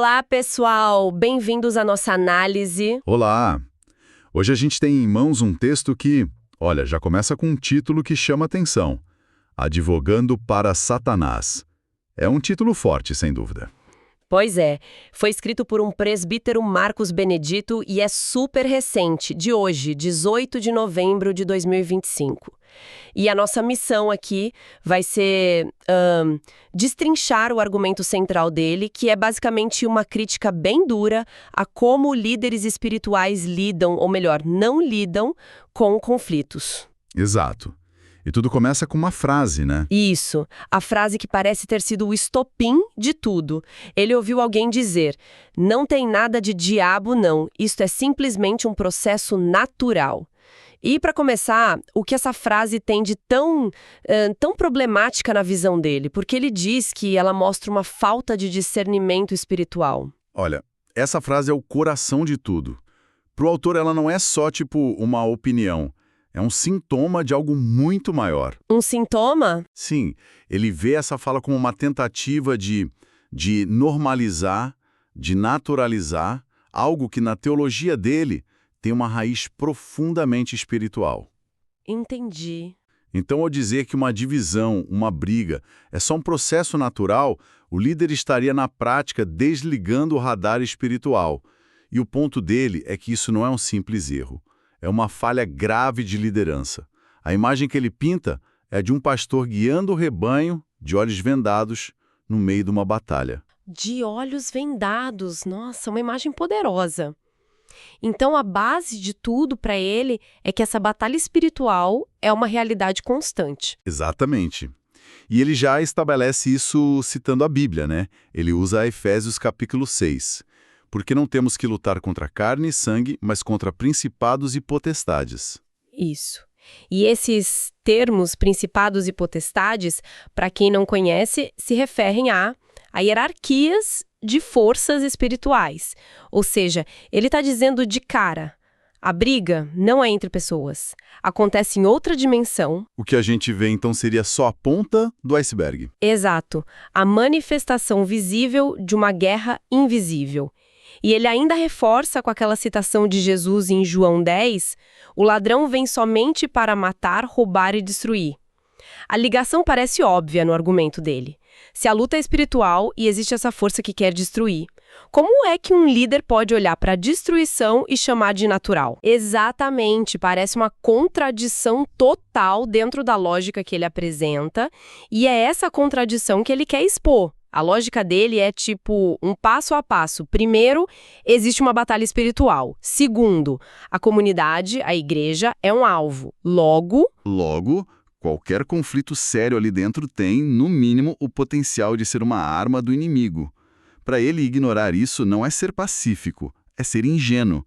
Olá, pessoal! Bem-vindos à nossa análise. Olá! Hoje a gente tem em mãos um texto que, olha, já começa com um título que chama atenção: Advogando para Satanás. É um título forte, sem dúvida. Pois é, foi escrito por um presbítero Marcos Benedito e é super recente, de hoje, 18 de novembro de 2025. E a nossa missão aqui vai ser destrinchar o argumento central dele, que é basicamente uma crítica bem dura a como líderes espirituais lidam, ou melhor, não lidam, com conflitos. Exato. E tudo começa com uma frase, né? Isso, a frase que parece ter sido o estopim de tudo. Ele ouviu alguém dizer: não tem nada de diabo, não. Isto é simplesmente um processo natural. E, para começar, o que essa frase tem de tão problemática na visão dele? Porque ele diz que ela mostra uma falta de discernimento espiritual. Olha, essa frase é o coração de tudo. Pro autor, ela não é só, uma opinião. É um sintoma de algo muito maior. Um sintoma? Sim, ele vê essa fala como uma tentativa de normalizar, de naturalizar, algo que na teologia dele tem uma raiz profundamente espiritual. Entendi. Então, ao dizer que uma divisão, uma briga, é só um processo natural, o líder estaria na prática desligando o radar espiritual. E o ponto dele é que isso não é um simples erro. É uma falha grave de liderança. A imagem que ele pinta é de um pastor guiando o rebanho, de olhos vendados, no meio de uma batalha. De olhos vendados. Nossa, uma imagem poderosa. Então, a base de tudo para ele é que essa batalha espiritual é uma realidade constante. Exatamente. E ele já estabelece isso citando a Bíblia, né? Ele usa Efésios capítulo 6. Porque não temos que lutar contra carne e sangue, mas contra principados e potestades. Isso. E esses termos, principados e potestades, para quem não conhece, se referem a hierarquias de forças espirituais. Ou seja, ele está dizendo de cara, a briga não é entre pessoas. Acontece em outra dimensão. O que a gente vê, então, seria só a ponta do iceberg. Exato. A manifestação visível de uma guerra invisível. E ele ainda reforça com aquela citação de Jesus em João 10, o ladrão vem somente para matar, roubar e destruir. A ligação parece óbvia no argumento dele. Se a luta é espiritual e existe essa força que quer destruir, como é que um líder pode olhar para a destruição e chamar de natural? Exatamente, parece uma contradição total dentro da lógica que ele apresenta, e é essa contradição que ele quer expor. A lógica dele é tipo um passo a passo. Primeiro, existe uma batalha espiritual. Segundo, a comunidade, a igreja, é um alvo. Logo, qualquer conflito sério ali dentro tem, no mínimo, o potencial de ser uma arma do inimigo. Para ele, ignorar isso não é ser pacífico, é ser ingênuo.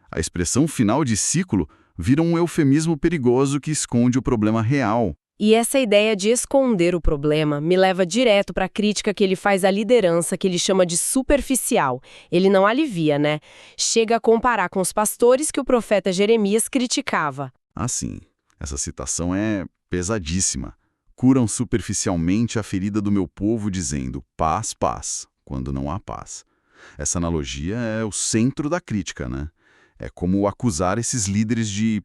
A expressão final de ciclo vira um eufemismo perigoso que esconde o problema real. e essa ideia de esconder o problema me leva direto para a crítica que ele faz à liderança, que ele chama de superficial. Ele não alivia, né? Chega a comparar com os pastores que o profeta Jeremias criticava. Assim, essa citação é pesadíssima. Curam superficialmente a ferida do meu povo dizendo paz, paz, quando não há paz. Essa analogia é o centro da crítica, né? É como acusar esses líderes de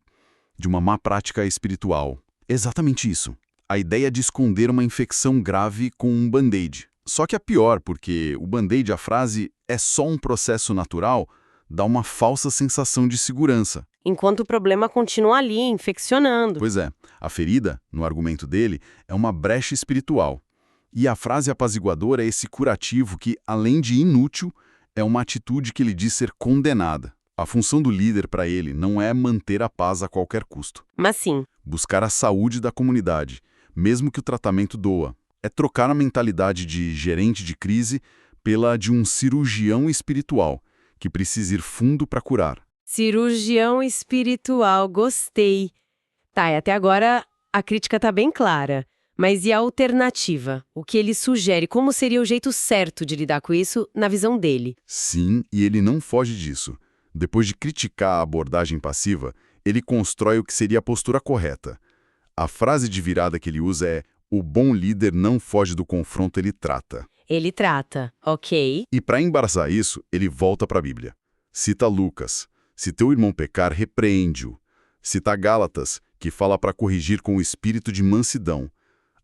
uma má prática espiritual. Exatamente isso. A ideia de esconder uma infecção grave com um band-aid. Só que é pior, porque o band-aid, a frase, é só um processo natural, dá uma falsa sensação de segurança. Enquanto o problema continua ali, infeccionando. Pois é, a ferida, no argumento dele, é uma brecha espiritual. E a frase apaziguadora é esse curativo que, além de inútil, é uma atitude que ele diz ser condenada. A função do líder para ele não é manter a paz a qualquer custo. Mas sim. Buscar a saúde da comunidade, mesmo que o tratamento doa. É trocar a mentalidade de gerente de crise pela de um cirurgião espiritual, que precisa ir fundo para curar. Cirurgião espiritual, gostei. Tá, e até agora a crítica tá bem clara. Mas e a alternativa? O que ele sugere? Como seria o jeito certo de lidar com isso na visão dele? Sim, e ele não foge disso. Depois de criticar a abordagem passiva, ele constrói o que seria a postura correta. A frase de virada que ele usa é: o bom líder não foge do confronto, ele trata. Ele trata, ok. E para embaraçar isso, ele volta para a Bíblia. Cita Lucas: se teu irmão pecar, repreende-o. Cita Gálatas, que fala para corrigir com o espírito de mansidão.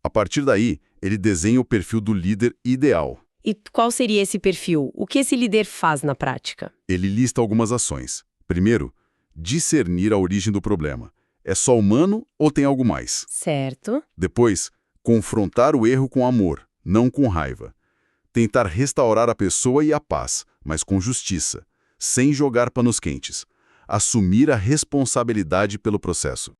A partir daí, ele desenha o perfil do líder ideal. E qual seria esse perfil? O que esse líder faz na prática? Ele lista algumas ações. Primeiro, discernir a origem do problema. É só humano ou tem algo mais? Certo. Depois, confrontar o erro com amor, não com raiva. Tentar restaurar a pessoa e a paz, mas com justiça, sem jogar panos quentes. Assumir a responsabilidade pelo processo.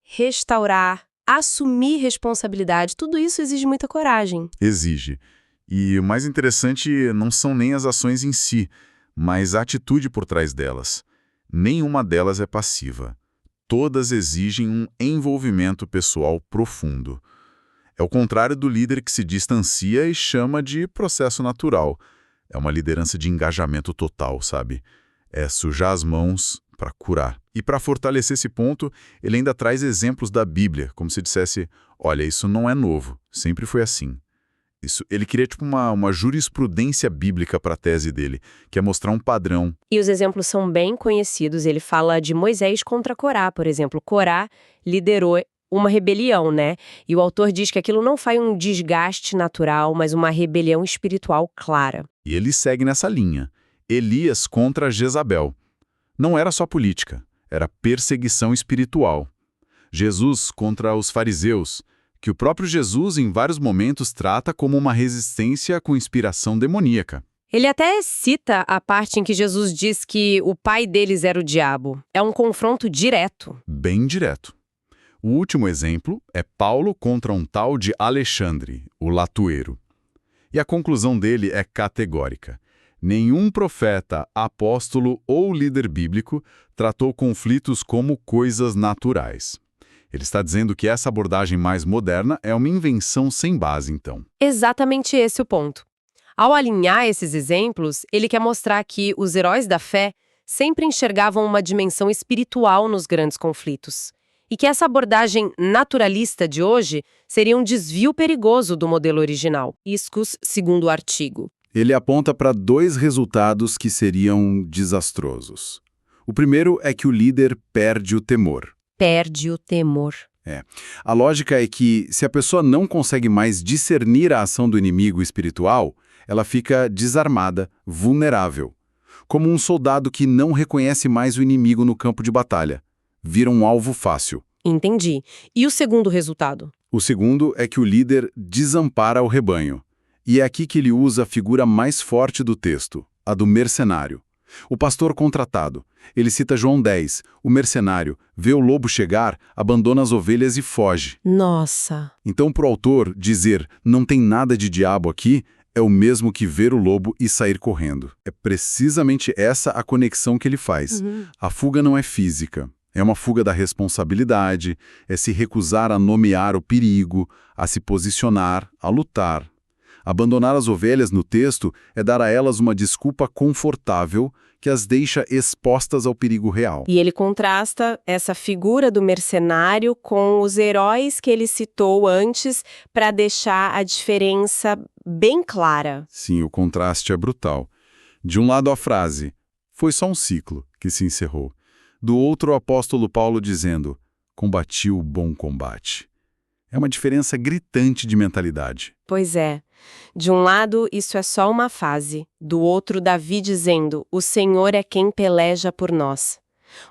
Restaurar, assumir responsabilidade, tudo isso exige muita coragem. Exige. E o mais interessante não são nem as ações em si, mas a atitude por trás delas. Nenhuma delas é passiva. Todas exigem um envolvimento pessoal profundo. É o contrário do líder que se distancia e chama de processo natural. É uma liderança de engajamento total, sabe? É sujar as mãos para curar. E para fortalecer esse ponto, ele ainda traz exemplos da Bíblia, como se dissesse, olha, isso não é novo, sempre foi assim. Ele queria tipo uma jurisprudência bíblica para a tese dele, que é mostrar um padrão. E os exemplos são bem conhecidos. Ele fala de Moisés contra Corá, por exemplo. Corá liderou uma rebelião, né? E o autor diz que aquilo não foi um desgaste natural, mas uma rebelião espiritual clara. E ele segue nessa linha. Elias contra Jezabel. Não era só política, era perseguição espiritual. Jesus contra os fariseus, que o próprio Jesus, em vários momentos, trata como uma resistência com inspiração demoníaca. Ele até cita a parte em que Jesus diz que o pai deles era o diabo. É um confronto direto. Bem direto. O último exemplo é Paulo contra um tal de Alexandre, o latueiro. E a conclusão dele é categórica. Nenhum profeta, apóstolo ou líder bíblico tratou conflitos como coisas naturais. Ele está dizendo que essa abordagem mais moderna é uma invenção sem base, então. Exatamente esse o ponto. Ao alinhar esses exemplos, ele quer mostrar que os heróis da fé sempre enxergavam uma dimensão espiritual nos grandes conflitos. E que essa abordagem naturalista de hoje seria um desvio perigoso do modelo original. Iscus, segundo o artigo. Ele aponta para dois resultados que seriam desastrosos. O primeiro é que o líder perde o temor. Perde o temor. A lógica é que, se a pessoa não consegue mais discernir a ação do inimigo espiritual, ela fica desarmada, vulnerável. Como um soldado que não reconhece mais o inimigo no campo de batalha. Vira um alvo fácil. Entendi. E o segundo resultado? O segundo é que o líder desampara o rebanho. E é aqui que ele usa a figura mais forte do texto, a do mercenário. O pastor contratado. Ele cita João 10. O mercenário vê o lobo chegar, abandona as ovelhas e foge. Nossa! Então, para o autor, dizer não tem nada de diabo aqui é o mesmo que ver o lobo e sair correndo. É precisamente essa a conexão que ele faz. A fuga não é física. É uma fuga da responsabilidade, é se recusar a nomear o perigo, a se posicionar, a lutar. Abandonar as ovelhas no texto é dar a elas uma desculpa confortável que as deixa expostas ao perigo real. E ele contrasta essa figura do mercenário com os heróis que ele citou antes para deixar a diferença bem clara. Sim, o contraste é brutal. De um lado a frase, foi só um ciclo que se encerrou. Do outro o apóstolo Paulo dizendo, combati o bom combate. É uma diferença gritante de mentalidade. Pois é. De um lado, isso é só uma fase. Do outro, Davi dizendo, o Senhor é quem peleja por nós.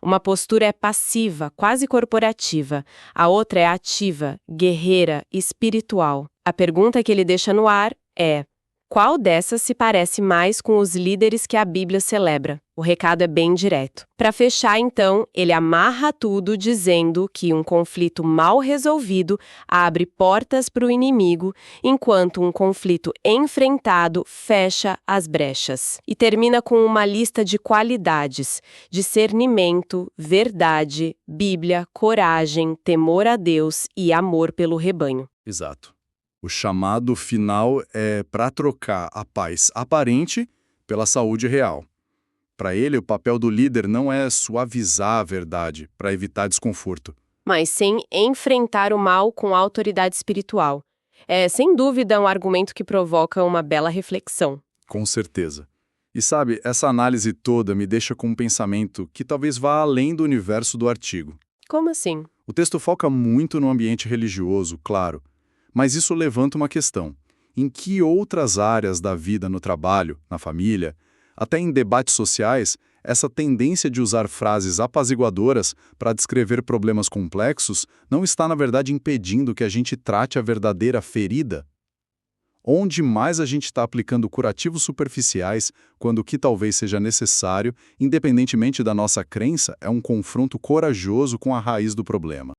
Uma postura é passiva, quase corporativa. A outra é ativa, guerreira, espiritual. A pergunta que ele deixa no ar é, qual dessas se parece mais com os líderes que a Bíblia celebra? O recado é bem direto. Para fechar, então, ele amarra tudo dizendo que um conflito mal resolvido abre portas para o inimigo, enquanto um conflito enfrentado fecha as brechas. E termina com uma lista de qualidades: discernimento, verdade, Bíblia, coragem, temor a Deus e amor pelo rebanho. Exato. O chamado final é para trocar a paz aparente pela saúde real. Para ele, o papel do líder não é suavizar a verdade para evitar desconforto. Mas sem enfrentar o mal com autoridade espiritual. É, sem dúvida, um argumento que provoca uma bela reflexão. Com certeza. E sabe, essa análise toda me deixa com um pensamento que talvez vá além do universo do artigo. Como assim? O texto foca muito no ambiente religioso, claro, mas isso levanta uma questão. Em que outras áreas da vida no trabalho, na família, até em debates sociais, essa tendência de usar frases apaziguadoras para descrever problemas complexos não está, na verdade, impedindo que a gente trate a verdadeira ferida? Onde mais a gente está aplicando curativos superficiais, quando o que talvez seja necessário, independentemente da nossa crença, é um confronto corajoso com a raiz do problema?